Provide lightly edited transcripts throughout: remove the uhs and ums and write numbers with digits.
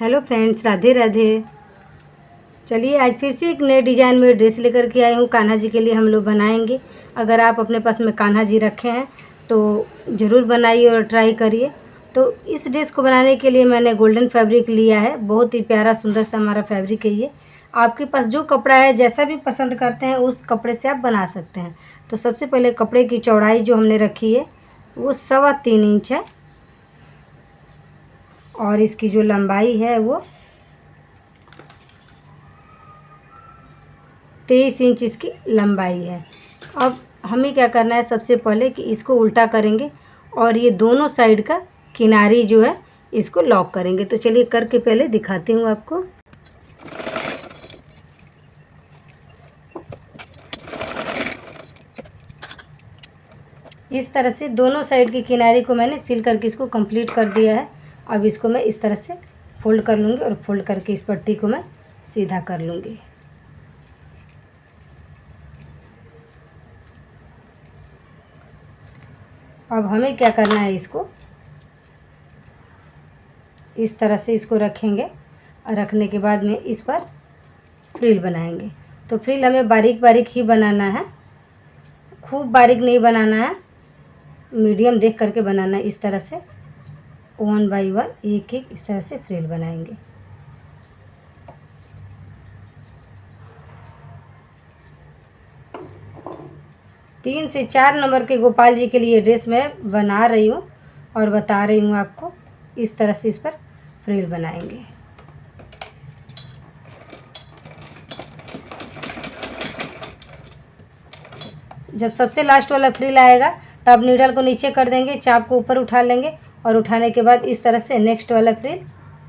Hello friends, Radhe Radhe. चलिए आज फिर से एक नए डिज़ाइन में ड्रेस लेकर के आई हूँ। कान्हा जी के लिए हम लोग बनाएंगे। अगर आप अपने पास में कान्हा जी रखे हैं तो ज़रूर बनाइए और ट्राई करिए। तो इस ड्रेस को बनाने के लिए मैंने गोल्डन फैब्रिक लिया है। बहुत ही प्यारा सुंदर सा हमारा फैब्रिक है ये। आपके पास जो कपड़ा है, जैसा भी पसंद करते हैं उस कपड़े से आप बना सकते हैं। तो सबसे पहले कपड़े की चौड़ाई जो हमने रखी है वो 3.25 इंच है और इसकी जो लंबाई है वो 23 इंच इसकी लंबाई है। अब हमें क्या करना है, सबसे पहले कि इसको उल्टा करेंगे और ये दोनों साइड का किनारी जो है इसको लॉक करेंगे। तो चलिए करके पहले दिखाती हूँ आपको। इस तरह से दोनों साइड की किनारी को मैंने सिल करके इसको कंप्लीट कर दिया है। अब इसको मैं इस तरह से फोल्ड कर लूँगी और फोल्ड करके इस पट्टी को मैं सीधा कर लूँगी। अब हमें क्या करना है, इसको इस तरह से इसको रखेंगे और रखने के बाद में इस पर फ्रिल बनाएंगे। तो फ्रिल हमें बारीक बारीक ही बनाना है, खूब बारीक नहीं बनाना है, मीडियम देख करके बनाना है। इस तरह से 1 बाई 1 एक एक इस तरह से फ्रिल बनाएंगे। तीन से 4 नंबर के गोपाल जी के लिए ड्रेस मैं बना रही हूँ और बता रही हूँ आपको। इस तरह से इस पर फ्रिल बनाएंगे। जब सबसे लास्ट वाला फ्रिल आएगा तब नीडल को नीचे कर देंगे, चाप को ऊपर उठा लेंगे और उठाने के बाद इस तरह से नेक्स्ट वाला फ्रिल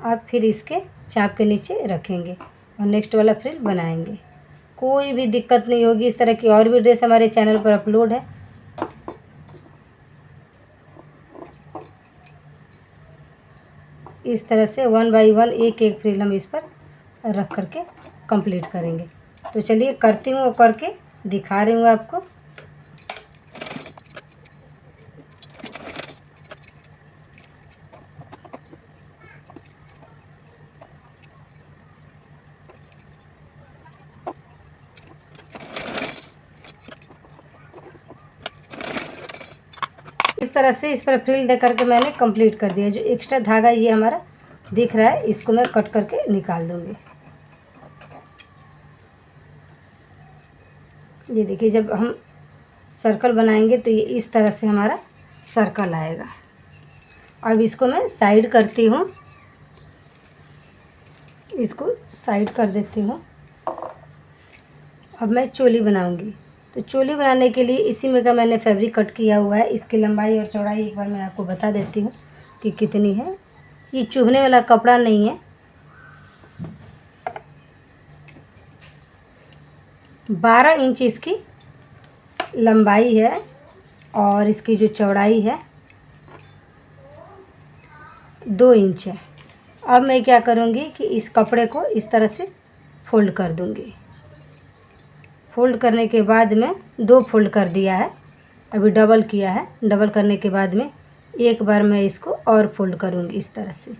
आप फिर इसके चाप के नीचे रखेंगे और नेक्स्ट वाला फ्रिल बनाएंगे। कोई भी दिक्कत नहीं होगी। इस तरह की और भी ड्रेस हमारे चैनल पर अपलोड है। इस तरह से 1 बाई 1 एक एक फ्रिल हम इस पर रख करके कंप्लीट करेंगे। तो चलिए करती हूँ और करके दिखा रही हूँ आपको। इस तरह से इस पर फ्रिल दे करके मैंने कंप्लीट कर दिया। जो एक्स्ट्रा धागा ये हमारा दिख रहा है इसको मैं कट करके निकाल दूँगी। ये देखिए, जब हम सर्कल बनाएंगे तो ये इस तरह से हमारा सर्कल आएगा। अब इसको मैं साइड करती हूँ, इसको साइड कर देती हूँ। अब मैं चोली बनाऊंगी। तो चोली बनाने के लिए इसी में का मैंने फैब्रिक कट किया हुआ है। इसकी लंबाई और चौड़ाई एक बार मैं आपको बता देती हूँ कि कितनी है। ये चुभने वाला कपड़ा नहीं है। 12 इंच इसकी लंबाई है और इसकी जो चौड़ाई है 2 इंच है। अब मैं क्या करूँगी कि इस कपड़े को इस तरह से फोल्ड कर दूँगी। फोल्ड करने के बाद में 2 फोल्ड कर दिया है, अभी डबल किया है। डबल करने के बाद में एक बार मैं इसको और फोल्ड करूँगी। इस तरह से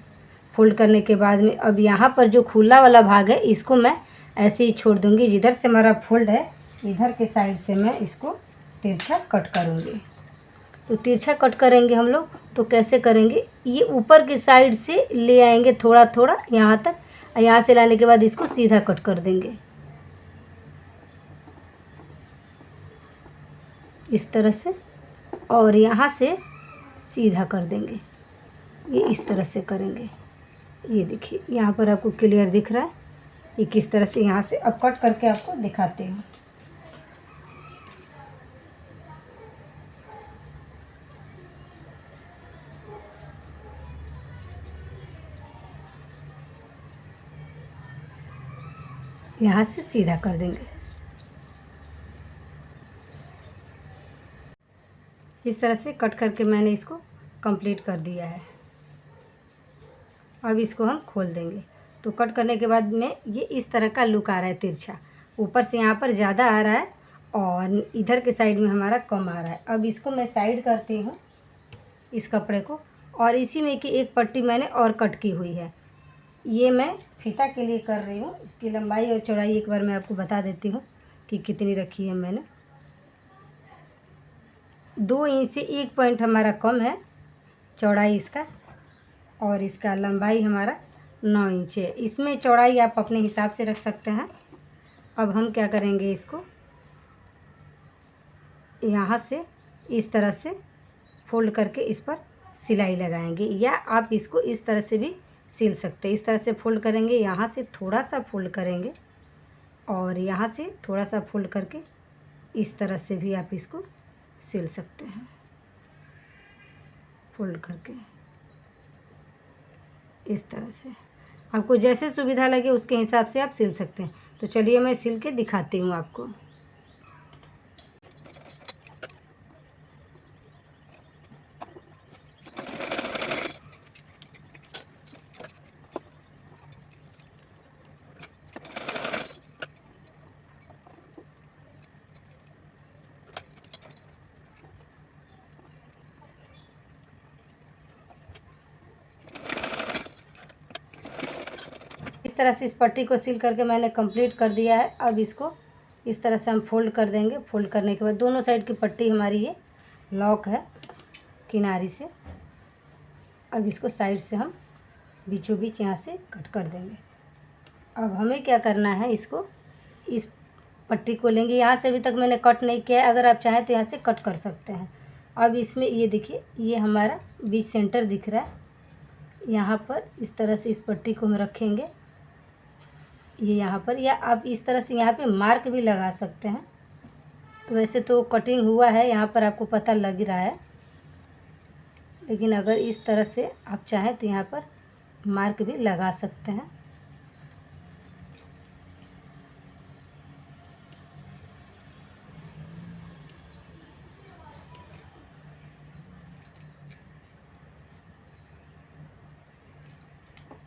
फोल्ड करने के बाद में अब यहाँ पर जो खुला वाला भाग है इसको मैं ऐसे ही छोड़ दूँगी। जिधर से हमारा फोल्ड है इधर के साइड से मैं इसको तिरछा कट करूँगी। तो तिरछा कट करेंगे हम लोग। तो कैसे करेंगे, ये ऊपर की साइड से ले आएंगे थोड़ा थोड़ा यहाँ तक। यहाँ से लाने के बाद इसको सीधा कट कर देंगे इस तरह से और यहाँ से सीधा कर देंगे। ये इस तरह से करेंगे। ये देखिए यहाँ पर आपको क्लियर दिख रहा है ये किस तरह से। यहाँ से अब कट करके आपको दिखाते हैं। यहाँ से सीधा कर देंगे। इस तरह से कट करके मैंने इसको कंप्लीट कर दिया है। अब इसको हम खोल देंगे। तो कट करने के बाद में ये इस तरह का लुक आ रहा है तिरछा। ऊपर से यहाँ पर ज़्यादा आ रहा है और इधर के साइड में हमारा कम आ रहा है। अब इसको मैं साइड करती हूँ इस कपड़े को और इसी में की एक पट्टी मैंने और कट की हुई है। ये मैं फीता के लिए कर रही हूँ। इसकी लंबाई और चौड़ाई एक बार मैं आपको बता देती हूँ कि कितनी रखी है मैंने। 2 इंच से 1 पॉइंट हमारा कम है चौड़ाई इसका, और इसका लंबाई हमारा 9 इंच है। इसमें चौड़ाई आप अपने हिसाब से रख सकते हैं। अब हम क्या करेंगे, इसको यहाँ से इस तरह से फोल्ड करके इस पर सिलाई लगाएंगे, या आप इसको इस तरह से भी सिल सकते हैं। इस तरह से फोल्ड करेंगे, यहाँ से थोड़ा सा फोल्ड करेंगे और यहाँ से थोड़ा सा फोल्ड करके इस तरह से भी आप इसको सिल सकते हैं, फोल्ड करके इस तरह से। आपको जैसे सुविधा लगे उसके हिसाब से आप सिल सकते हैं। तो चलिए मैं सिल के दिखाती हूँ आपको। इस तरह से इस पट्टी को सिल करके मैंने कंप्लीट कर दिया है। अब इसको इस तरह से हम फोल्ड कर देंगे। फोल्ड करने के बाद दोनों साइड की पट्टी हमारी ये लॉक है किनारी से। अब इसको साइड से हम बीचों बीच यहाँ से कट कर देंगे। अब हमें क्या करना है, इसको इस पट्टी को लेंगे। यहाँ से अभी तक मैंने कट नहीं किया है, अगर आप चाहें तो यहाँ से कट कर सकते हैं। अब इसमें ये देखिए, ये हमारा बीच सेंटर दिख रहा है। यहाँ पर इस तरह से इस पट्टी को हम रखेंगे, ये यहाँ पर, या आप इस तरह से यहाँ पे मार्क भी लगा सकते हैं। तो वैसे तो कटिंग हुआ है, यहाँ पर आपको पता लग रहा है, लेकिन अगर इस तरह से आप चाहें तो यहाँ पर मार्क भी लगा सकते हैं।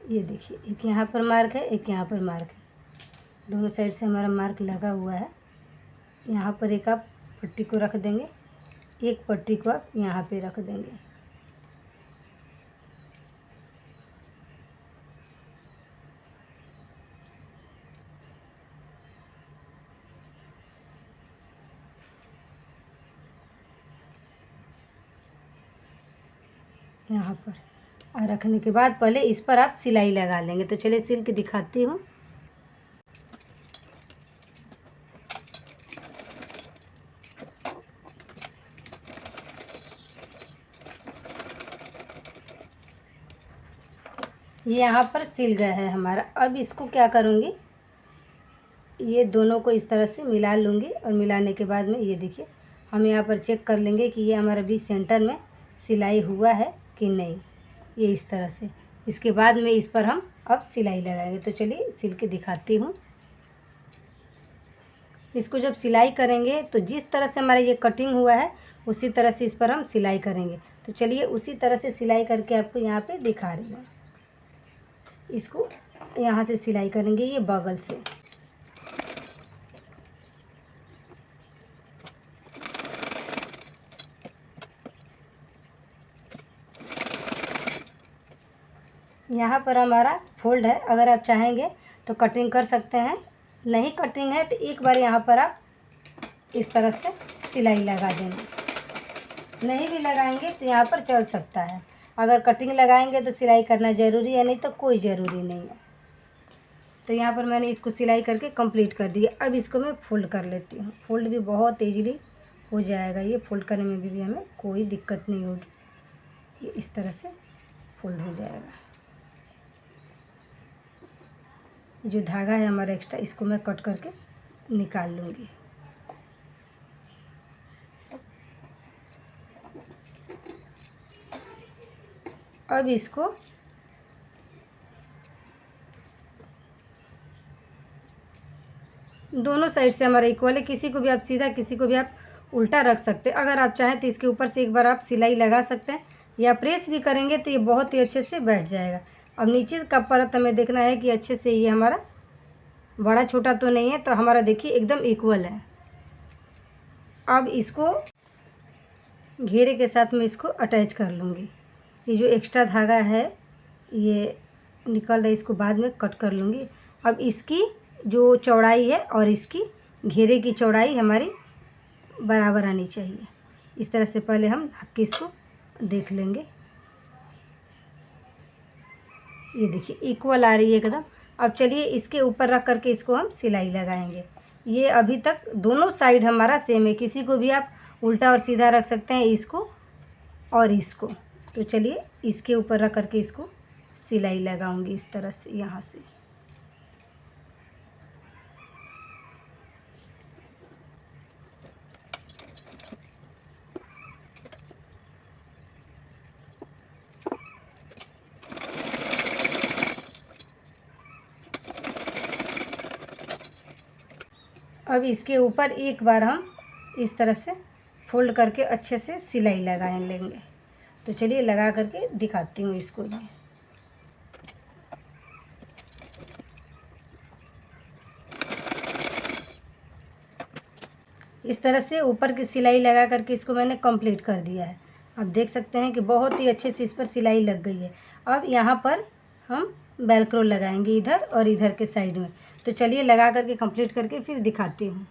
ये देखिए, एक यहाँ पर मार्क है, एक यहाँ पर मार्क है। दोनों साइड से हमारा मार्क लगा हुआ है। यहाँ पर एक आप पट्टी को रख देंगे, एक पट्टी को आप यहाँ पे रख देंगे। यहाँ पर और रखने के बाद पहले इस पर आप सिलाई लगा लेंगे। तो चलिए सिल के दिखाती हूँ। ये यहाँ पर सिल गया है हमारा। अब इसको क्या करूँगी, ये दोनों को इस तरह से मिला लूँगी, और मिलाने के बाद में ये देखिए, हम यहाँ पर चेक कर लेंगे कि ये हमारा बीच सेंटर में सिलाई हुआ है कि नहीं। ये इस तरह से, इसके बाद में इस पर हम अब सिलाई लगाएंगे। तो चलिए सिल के दिखाती हूँ। इसको जब सिलाई करेंगे तो जिस तरह से हमारा ये कटिंग हुआ है उसी तरह से इस पर हम सिलाई करेंगे। तो चलिए उसी तरह से सिलाई करके आपको यहाँ पे दिखा रही हूँ। इसको यहाँ से सिलाई करेंगे, ये बगल से। यहाँ पर हमारा फोल्ड है, अगर आप चाहेंगे तो कटिंग कर सकते हैं, नहीं कटिंग है तो एक बार यहाँ पर आप इस तरह से सिलाई लगा देंगे। नहीं भी लगाएंगे तो यहाँ पर चल सकता है। अगर कटिंग लगाएंगे तो सिलाई करना ज़रूरी है, नहीं तो कोई ज़रूरी नहीं है। तो यहाँ पर मैंने इसको सिलाई करके कंप्लीट कर दिया। अब इसको मैं फोल्ड कर लेती हूँ। फोल्ड भी बहुत ईजीली हो जाएगा, ये फोल्ड करने में भी हमें कोई दिक्कत नहीं होगी। ये इस तरह से फोल्ड हो जाएगा। जो धागा है हमारा एक्स्ट्रा, इसको मैं कट करके निकाल लूँगी। अब इसको दोनों साइड से हमारा इक्वल है। किसी को भी आप सीधा, किसी को भी आप उल्टा रख सकते हैं। अगर आप चाहें तो इसके ऊपर से एक बार आप सिलाई लगा सकते हैं, या प्रेस भी करेंगे तो ये बहुत ही अच्छे से बैठ जाएगा। अब नीचे का परत हमें देखना है कि अच्छे से ये हमारा बड़ा छोटा तो नहीं है, तो हमारा देखिए एकदम इक्वल है। अब इसको घेरे के साथ में इसको अटैच कर लूँगी। ये जो एक्स्ट्रा धागा है ये निकल रहा है, इसको बाद में कट कर लूँगी। अब इसकी जो चौड़ाई है और इसकी घेरे की चौड़ाई हमारी बराबर आनी चाहिए। इस तरह से पहले हम नाप के इसको देख लेंगे। ये देखिए इक्वल आ रही है एकदम। अब चलिए इसके ऊपर रख करके इसको हम सिलाई लगाएंगे। ये अभी तक दोनों साइड हमारा सेम है, किसी को भी आप उल्टा और सीधा रख सकते हैं, इसको और इसको। तो चलिए इसके ऊपर रख करके इसको सिलाई लगाऊंगी इस तरह से, यहाँ से। अब इसके ऊपर एक बार हम इस तरह से फोल्ड करके अच्छे से सिलाई लगा लेंगे। तो चलिए लगा करके दिखाती हूँ इसको भी। इस तरह से ऊपर की सिलाई लगा करके इसको मैंने कंप्लीट कर दिया है। आप देख सकते हैं कि बहुत ही अच्छे से इस पर सिलाई लग गई है। अब यहाँ पर हम वेलक्रो लगाएंगे इधर और इधर के साइड में। तो चलिए लगा करके कंप्लीट करके फिर दिखाती हूँ।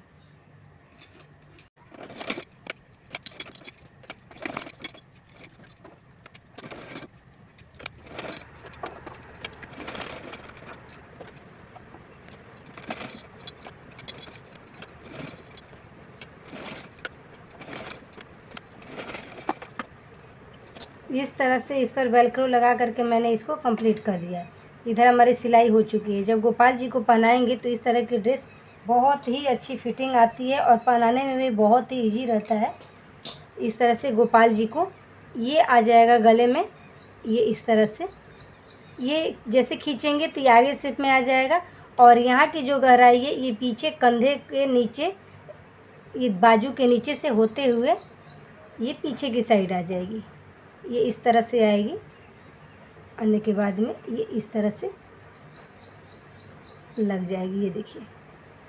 इस तरह से इस पर वेलक्रो लगा करके मैंने इसको कंप्लीट कर दिया है। इधर हमारी सिलाई हो चुकी है। जब गोपाल जी को पहनाएंगे तो इस तरह की ड्रेस बहुत ही अच्छी फिटिंग आती है और पहनाने में भी बहुत ही इजी रहता है। इस तरह से गोपाल जी को ये आ जाएगा गले में, ये इस तरह से, ये जैसे खींचेंगे तो ये आगे शेप में आ जाएगा। और यहाँ की जो गहराई है ये पीछे कंधे के नीचे, ये बाजू के नीचे से होते हुए ये पीछे की साइड आ जाएगी। ये इस तरह से आएगी। आने के बाद में ये इस तरह से लग जाएगी। ये देखिए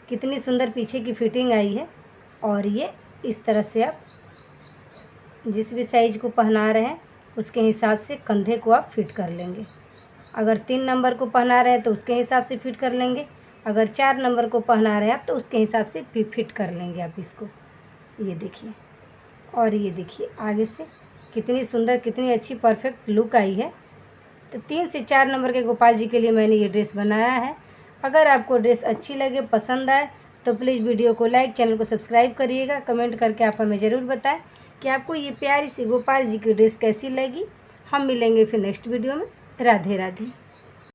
कितनी सुंदर पीछे की फिटिंग आई है। और ये इस तरह से आप जिस भी साइज को पहना रहे हैं उसके हिसाब से कंधे को आप फिट कर लेंगे। अगर 3 नंबर को पहना रहे हैं तो उसके हिसाब से फिट कर लेंगे। अगर 4 नंबर को पहना रहे हैं आप तो उसके हिसाब से फिट कर लेंगे आप इसको। ये देखिए, और ये देखिए आगे से कितनी सुंदर, कितनी अच्छी परफेक्ट लुक आई है। तो 3 से 4 नंबर के गोपाल जी के लिए मैंने ये ड्रेस बनाया है। अगर आपको ड्रेस अच्छी लगे, पसंद आए तो प्लीज़ वीडियो को लाइक, चैनल को सब्सक्राइब करिएगा। कमेंट करके आप हमें ज़रूर बताएं कि आपको ये प्यारी सी गोपाल जी की ड्रेस कैसी लगी। हम मिलेंगे फिर नेक्स्ट वीडियो में। राधे राधे।